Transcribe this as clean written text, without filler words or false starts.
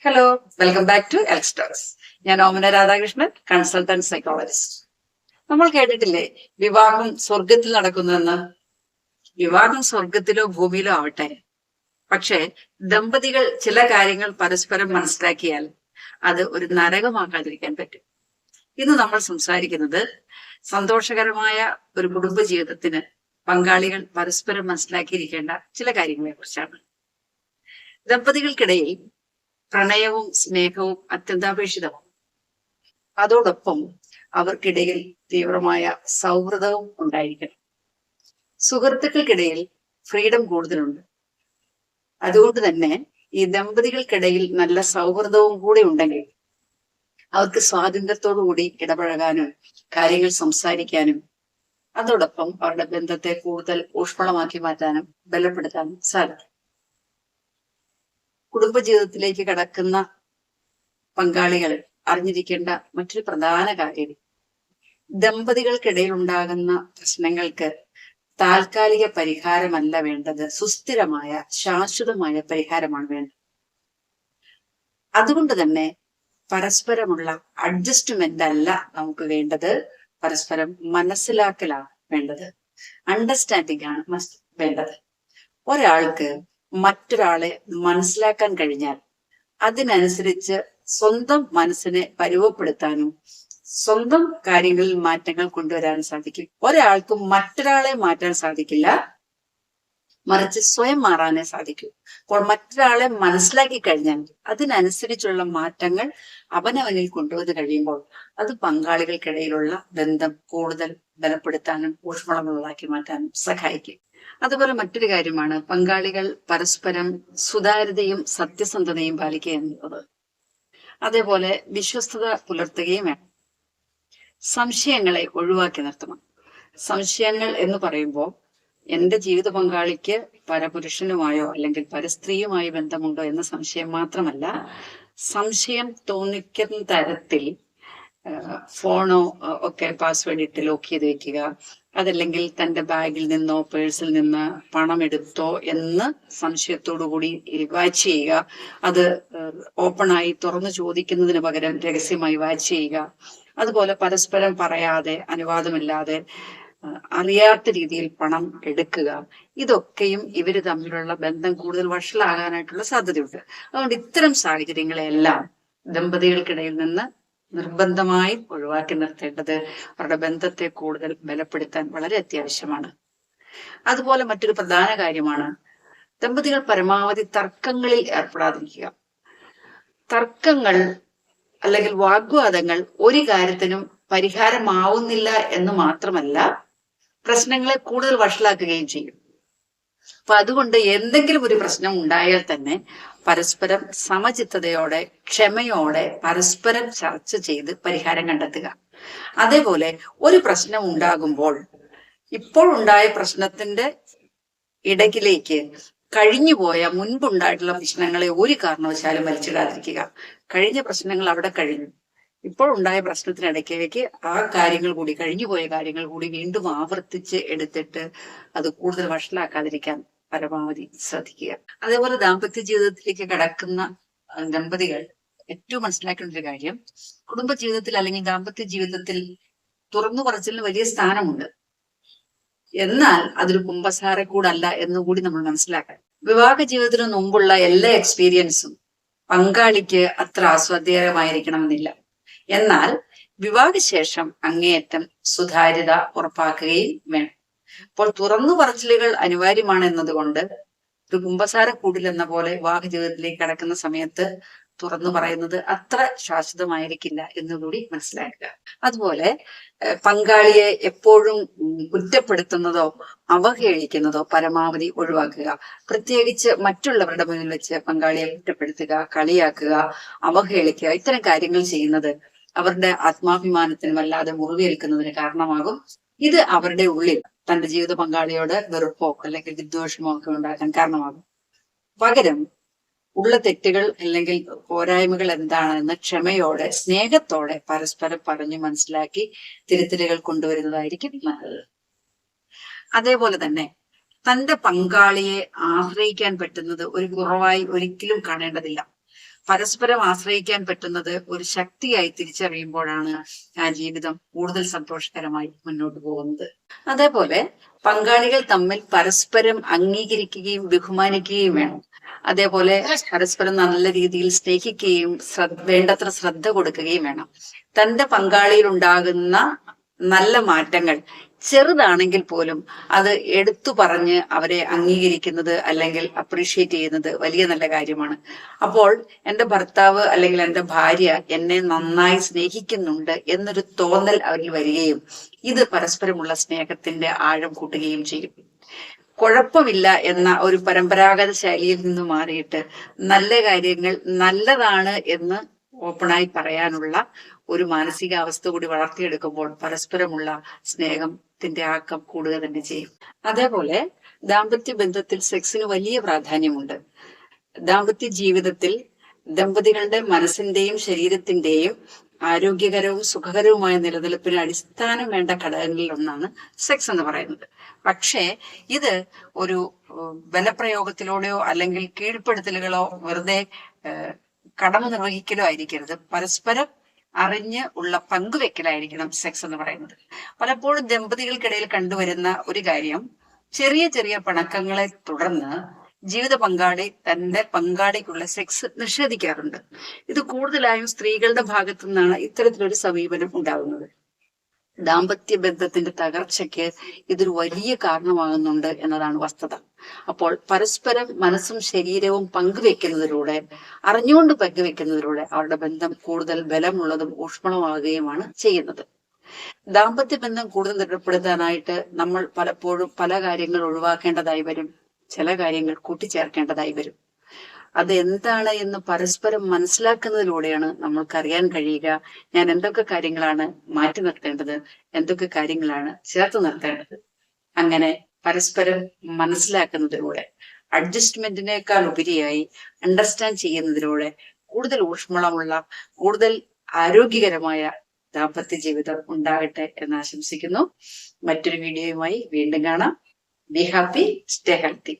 Hello, welcome back to Elstocks. ഞാൻ Omana Radhakrishnan, consultant psychologist. നമ്മൾ കേട്ടിട്ടില്ലേ വിവാഹം സ്വർഗത്തിൽ നടക്കുന്നുവെന്ന്? വിവാഹം സ്വർഗത്തിലോ ഭൂമിയിലോ ആവട്ടെ, പക്ഷേ ദമ്പതികൾ ചില കാര്യങ്ങൾ പരസ്പരം മനസ്സിലാക്കിയാൽ അത് ഒരു നരകമാക്കാതിരിക്കാൻ പറ്റും. ഇന്ന് നമ്മൾ സംസാരിക്കുന്നത് സന്തോഷകരമായ ഒരു കുടുംബ ജീവിതത്തിന് പങ്കാളികൾ പരസ്പരം മനസ്സിലാക്കിയിരിക്കേണ്ട ചില കാര്യങ്ങളെ കുറിച്ചാണ്. ദമ്പതികൾക്കിടയിൽ പ്രണയവും സ്നേഹവും അത്യന്താപേക്ഷിതമാണ്. അതോടൊപ്പം അവർക്കിടയിൽ തീവ്രമായ സൗഹൃദവും ഉണ്ടായിരിക്കണം. സുഹൃത്തുക്കൾക്കിടയിൽ ഫ്രീഡം കൂടുതലുണ്ട്. അതുകൊണ്ട് തന്നെ ഈ ദമ്പതികൾക്കിടയിൽ നല്ല സൗഹൃദവും കൂടി ഉണ്ടെങ്കിൽ അവർക്ക് സ്വാതന്ത്ര്യത്തോടു കൂടി ഇടപഴകാനും കാര്യങ്ങൾ സംസാരിക്കാനും അതോടൊപ്പം അവരുടെ ബന്ധത്തെ കൂടുതൽ ഊഷ്മളമാക്കി മാറ്റാനും ബലപ്പെടുത്താനും സാധിക്കും. കുടുംബജീവിതത്തിലേക്ക് കടക്കുന്ന പങ്കാളികൾ അറിഞ്ഞിരിക്കേണ്ട മറ്റൊരു പ്രധാന കാര്യം, ദമ്പതികൾക്കിടയിൽ ഉണ്ടാകുന്ന പ്രശ്നങ്ങൾക്ക് താൽക്കാലിക പരിഹാരമല്ല വേണ്ടത്, സുസ്ഥിരമായ ശാശ്വതമായ പരിഹാരമാണ് വേണ്ടത്. അതുകൊണ്ട് തന്നെ പരസ്പരമുള്ള അഡ്ജസ്റ്റ്മെന്റ് അല്ല നമുക്ക് വേണ്ടത്, പരസ്പരം മനസ്സിലാക്കലാണ് വേണ്ടത്. അണ്ടർസ്റ്റാൻഡിംഗ് ആണ് വേണ്ടത്. ഒരാൾക്ക് മറ്റൊരാളെ മനസ്സിലാക്കാൻ കഴിഞ്ഞാൽ അതിനനുസരിച്ച് സ്വന്തം മനസ്സിനെ പരുവപ്പെടുത്താനും സ്വന്തം കാര്യങ്ങളിൽ മാറ്റങ്ങൾ കൊണ്ടുവരാനും സാധിക്കും. ഒരാൾക്കും മറ്റൊരാളെ മാറ്റാൻ സാധിക്കില്ല, മറിച്ച് സ്വയം മാറാനേ സാധിക്കൂ. അപ്പോൾ മറ്റൊരാളെ മനസ്സിലാക്കി കഴിഞ്ഞാൽ അതിനനുസരിച്ചുള്ള മാറ്റങ്ങൾ അവനവനിൽ കൊണ്ടുവന്ന് കഴിയുമ്പോൾ അത് പങ്കാളികൾക്കിടയിലുള്ള ബന്ധം കൂടുതൽ ബലപ്പെടുത്താനും ഊഷ്മളമുള്ളതാക്കി മാറ്റാനും സഹായിക്കും. അതുപോലെ മറ്റൊരു കാര്യമാണ് പങ്കാളികൾ പരസ്പരം സുതാര്യതയും സത്യസന്ധതയും പാലിക്കുക എന്നുള്ളത്. അതേപോലെ വിശ്വസ്തത പുലർത്തുകയും വേണം. സംശയങ്ങളെ ഒഴിവാക്കി നിർത്തണം. സംശയങ്ങൾ എന്ന് പറയുമ്പോൾ എന്റെ ജീവിത പങ്കാളിക്ക് പരപുരുഷനുമായോ അല്ലെങ്കിൽ പരസ്ത്രീയുമായി ബന്ധമുണ്ടോ എന്ന സംശയം മാത്രമല്ല, സംശയം തോന്നിക്കുന്ന തരത്തിൽ ഫോണോ ഒക്കെ പാസ്വേഡ് ഇട്ട് ലോക്ക് ചെയ്ത് വെക്കുക, അതല്ലെങ്കിൽ തന്റെ ബാഗിൽ നിന്നോ പേഴ്സിൽ നിന്ന് പണം എടുത്തോ എന്ന് സംശയത്തോടു കൂടി വാച്ച് ചെയ്യുക, അത് ഓപ്പണായി തുറന്നു ചോദിക്കുന്നതിന് പകരം രഹസ്യമായി വാച്ച് ചെയ്യുക. അതുപോലെ പരസ്പരം പറയാതെ അനുവാദമില്ലാതെ അറിയാത്ത രീതിയിൽ പണം എടുക്കുക, ഇതൊക്കെയും ഇവര് തമ്മിലുള്ള ബന്ധം കൂടുതൽ വഷളാകാനായിട്ടുള്ള സാധ്യതയുണ്ട്. അതുകൊണ്ട് ഇത്തരം സാഹചര്യങ്ങളെല്ലാം ദമ്പതികൾക്കിടയിൽ നിന്ന് നിർബന്ധമായും ഒഴിവാക്കി നിർത്തേണ്ടത് അവരുടെ ബന്ധത്തെ കൂടുതൽ ബലപ്പെടുത്താൻ വളരെ അത്യാവശ്യമാണ്. അതുപോലെ മറ്റൊരു പ്രധാന കാര്യമാണ് ദമ്പതികൾ പരമാവധി തർക്കങ്ങളിൽ ഏർപ്പെടാതിരിക്കുക. തർക്കങ്ങൾ അല്ലെങ്കിൽ വാഗ്വാദങ്ങൾ ഒരു കാര്യത്തിനും പരിഹാരമാവുന്നില്ല എന്ന് മാത്രമല്ല, പ്രശ്നങ്ങളെ കൂടുതൽ വഷളാക്കുകയും ചെയ്യും. അപ്പൊ അതുകൊണ്ട് എന്തെങ്കിലും ഒരു പ്രശ്നം ഉണ്ടായാൽ തന്നെ പരസ്പരം സമചിത്തതയോടെ ക്ഷമയോടെ പരസ്പരം ചർച്ച ചെയ്ത് പരിഹാരം കണ്ടെത്തുക. അതേപോലെ ഒരു പ്രശ്നം ഉണ്ടാകുമ്പോൾ ഇപ്പോൾ ഉണ്ടായ പ്രശ്നത്തിന്റെ ഇടയ്ക്കിലേക്ക് കഴിഞ്ഞുപോയ മുൻപുണ്ടായിട്ടുള്ള പ്രശ്നങ്ങളെ ഒരു കാരണവശാലും വലിച്ചിടാതിരിക്കുക. കഴിഞ്ഞ പ്രശ്നങ്ങൾ അവിടെ കഴിഞ്ഞു. ഇപ്പോൾ ഉണ്ടായ പ്രശ്നത്തിനിടയ്ക്കേക്ക് ആ കാര്യങ്ങൾ കൂടി, കഴിഞ്ഞുപോയ കാര്യങ്ങൾ കൂടി വീണ്ടും ആവർത്തിച്ച് എടുത്തിട്ട് അത് കൂടുതൽ വഷളാക്കാതിരിക്കാൻ പരമാവധി ശ്രദ്ധിക്കുക. അതേപോലെ ദാമ്പത്യ ജീവിതത്തിലേക്ക് കടക്കുന്ന ദമ്പതികൾ ഏറ്റവും മനസ്സിലാക്കേണ്ട ഒരു കാര്യം, കുടുംബ ജീവിതത്തിൽ അല്ലെങ്കിൽ ദാമ്പത്യ ജീവിതത്തിൽ തുറന്നു പറച്ചിലിന് വലിയ സ്ഥാനമുണ്ട്. എന്നാൽ അതൊരു കുമ്പസാരക്കൂടല്ല എന്നുകൂടി നമ്മൾ മനസ്സിലാക്കാൻ. വിവാഹ ജീവിതത്തിന് മുമ്പുള്ള എല്ലാ എക്സ്പീരിയൻസും പങ്കാളിക്ക് അത്ര ആസ്വാദ്യകരമായിരിക്കണമെന്നില്ല. എന്നാൽ വിവാഹശേഷം അങ്ങേയറ്റം സുതാര്യത ഉറപ്പാക്കുകയും വേണം. അപ്പോൾ തുറന്നു പറച്ചിലുകൾ അനിവാര്യമാണ് എന്നതുകൊണ്ട് ഒരു കുമ്പസാരക്കൂടിലെന്ന പോലെ വിവാഹ ജീവിതത്തിലേക്ക് കടക്കുന്ന സമയത്ത് തുറന്നു പറയുന്നത് അത്ര ശാശ്വതമായിരിക്കില്ല എന്നുകൂടി മനസ്സിലാക്കുക. അതുപോലെ പങ്കാളിയെ എപ്പോഴും കുറ്റപ്പെടുത്തുന്നതോ അവഹേളിക്കുന്നതോ പരമാവധി ഒഴിവാക്കുക. പ്രത്യേകിച്ച് മറ്റുള്ളവരുടെ മുന്നിൽ വെച്ച് പങ്കാളിയെ കുറ്റപ്പെടുത്തുക, കളിയാക്കുക, അവഹേളിക്കുക, ഇത്തരം കാര്യങ്ങൾ ചെയ്യുന്നത് അവരുടെ ആത്മാഭിമാനത്തിന് വല്ലാതെ മുറിവേൽക്കുന്നതിന് കാരണമാകും. ഇത് അവരുടെ ഉള്ളിൽ തന്റെ ജീവിത പങ്കാളിയോട് വെറുപ്പോ അല്ലെങ്കിൽ വിദ്വേഷമോ ഒക്കെ ഉണ്ടാക്കാൻ കാരണമാകും. പകരം ഉള്ള തെറ്റുകൾ അല്ലെങ്കിൽ പോരായ്മകൾ എന്താണെന്ന് ക്ഷമയോടെ സ്നേഹത്തോടെ പരസ്പരം പറഞ്ഞു മനസ്സിലാക്കി തിരുത്തലുകൾ കൊണ്ടുവരുന്നതായിരിക്കും നല്ലത്. അതേപോലെ തന്നെ തന്റെ പങ്കാളിയെ ആശ്രയിക്കാൻ പറ്റുന്നത് ഒരു കുറവായി ഒരിക്കലും കാണേണ്ടതില്ല. പരസ്പരം ആശ്രയിക്കാൻ പറ്റുന്നത് ഒരു ശക്തിയായി തിരിച്ചറിയുമ്പോഴാണ് ആ ജീവിതം കൂടുതൽ സന്തോഷകരമായി മുന്നോട്ട് പോകുന്നത്. അതേപോലെ പങ്കാളികൾ തമ്മിൽ പരസ്പരം അംഗീകരിക്കുകയും ബഹുമാനിക്കുകയും വേണം. അതേപോലെ പരസ്പരം നല്ല രീതിയിൽ സ്നേഹിക്കുകയും വേണ്ടത്ര ശ്രദ്ധ കൊടുക്കുകയും വേണം. തന്റെ പങ്കാളിയിൽ ഉണ്ടാകുന്ന നല്ല മാറ്റങ്ങൾ ചെറുതാണെങ്കിൽ പോലും അത് എടുത്തു പറഞ്ഞ് അവരെ അംഗീകരിക്കുന്നത് അല്ലെങ്കിൽ അപ്രീഷിയേറ്റ് ചെയ്യുന്നത് വലിയ നല്ല കാര്യമാണ്. അപ്പോൾ എൻ്റെ ഭർത്താവ് അല്ലെങ്കിൽ എൻ്റെ ഭാര്യ എന്നെ നന്നായി സ്നേഹിക്കുന്നുണ്ട് എന്നൊരു തോന്നൽ അവരിൽ വരികയും ഇത് പരസ്പരമുള്ള സ്നേഹത്തിന്റെ ആഴം കൂട്ടുകയും ചെയ്യും. കുഴപ്പമില്ല എന്ന ഒരു പരമ്പരാഗത ശൈലിയിൽ നിന്ന് മാറിയിട്ട് നല്ല കാര്യങ്ങൾ നല്ലതാണ് എന്ന് ഓപ്പണായി പറയാനുള്ള ഒരു മാനസികാവസ്ഥ കൂടി വളർത്തിയെടുക്കുമ്പോൾ പരസ്പരമുള്ള സ്നേഹത്തിന്റെ ആക്കം കൂടുക തന്നെ ചെയ്യും. അതേപോലെ ദാമ്പത്യ ബന്ധത്തിൽ സെക്സിന് വലിയ പ്രാധാന്യമുണ്ട്. ദാമ്പത്യ ജീവിതത്തിൽ ദമ്പതികളുടെ മനസ്സിന്റെയും ശരീരത്തിന്റെയും ആരോഗ്യകരവും സുഖകരവുമായ നിലനിൽപ്പിന് അടിസ്ഥാനം വേണ്ട ഘടകങ്ങളിൽ ഒന്നാണ് സെക്സ് എന്ന് പറയുന്നത്. പക്ഷേ ഇത് ഒരു ബലപ്രയോഗത്തിലൂടെയോ അല്ലെങ്കിൽ കീഴ്പ്പെടുത്തലുകളോ വെറുതെ കടമ നിർവഹിക്കലോ ആയിരിക്കരുത്. പരസ്പരം അറിഞ്ഞ് ഉള്ള പങ്കുവെക്കലായിരിക്കണം സെക്സ് എന്ന് പറയുന്നത്. പലപ്പോഴും ദമ്പതികൾക്കിടയിൽ കണ്ടുവരുന്ന ഒരു കാര്യം, ചെറിയ ചെറിയ പിണക്കങ്ങളെ തുടർന്ന് ജീവിത പങ്കാളി തന്റെ പങ്കാളിക്കുള്ള സെക്സ് നിഷേധിക്കാറുണ്ട്. ഇത് കൂടുതലായും സ്ത്രീകളുടെ ഭാഗത്തു നിന്നാണ് ഇത്തരത്തിലൊരു സമീപനം ഉണ്ടാകുന്നത്. ദാമ്പത്യ ബന്ധത്തിന്റെ തകർച്ചയ്ക്ക് ഇതൊരു വലിയ കാരണമാകുന്നുണ്ട് എന്നതാണ് വസ്തുത. അപ്പോൾ പരസ്പരം മനസ്സും ശരീരവും പങ്കുവെക്കുന്നതിലൂടെ, അറിഞ്ഞുകൊണ്ട് പങ്കുവെക്കുന്നതിലൂടെ അവരുടെ ബന്ധം കൂടുതൽ ബലമുള്ളതും ഊഷ്മളമാകുകയുമാണ് ചെയ്യുന്നത്. ദാമ്പത്യ ബന്ധം കൂടുതൽ ദൃഢപ്പെടുത്താനായിട്ട് നമ്മൾ പലപ്പോഴും പല കാര്യങ്ങൾ ഒഴിവാക്കേണ്ടതായി വരും, ചില കാര്യങ്ങൾ കൂട്ടിച്ചേർക്കേണ്ടതായി വരും. അത് എന്താണ് എന്ന് പരസ്പരം മനസ്സിലാക്കുന്നതിലൂടെയാണ് നമ്മൾക്കറിയാൻ കഴിയുക ഞാൻ എന്തൊക്കെ കാര്യങ്ങളാണ് മാറ്റി നിർത്തേണ്ടത്, എന്തൊക്കെ കാര്യങ്ങളാണ് ചേർത്ത് നിർത്തേണ്ടത്. അങ്ങനെ പരസ്പരം മനസ്സിലാക്കുന്നതിലൂടെ, അഡ്ജസ്റ്റ്മെന്റിനേക്കാൾ ഉപരിയായി അണ്ടർസ്റ്റാൻഡ് ചെയ്യുന്നതിലൂടെ കൂടുതൽ ഊഷ്മളമുള്ള, കൂടുതൽ ആരോഗ്യകരമായ ദാമ്പത്യ ജീവിതം ഉണ്ടാകട്ടെ എന്ന് ആശംസിക്കുന്നു. മറ്റൊരു വീഡിയോയുമായി വീണ്ടും കാണാം. Be happy, stay healthy.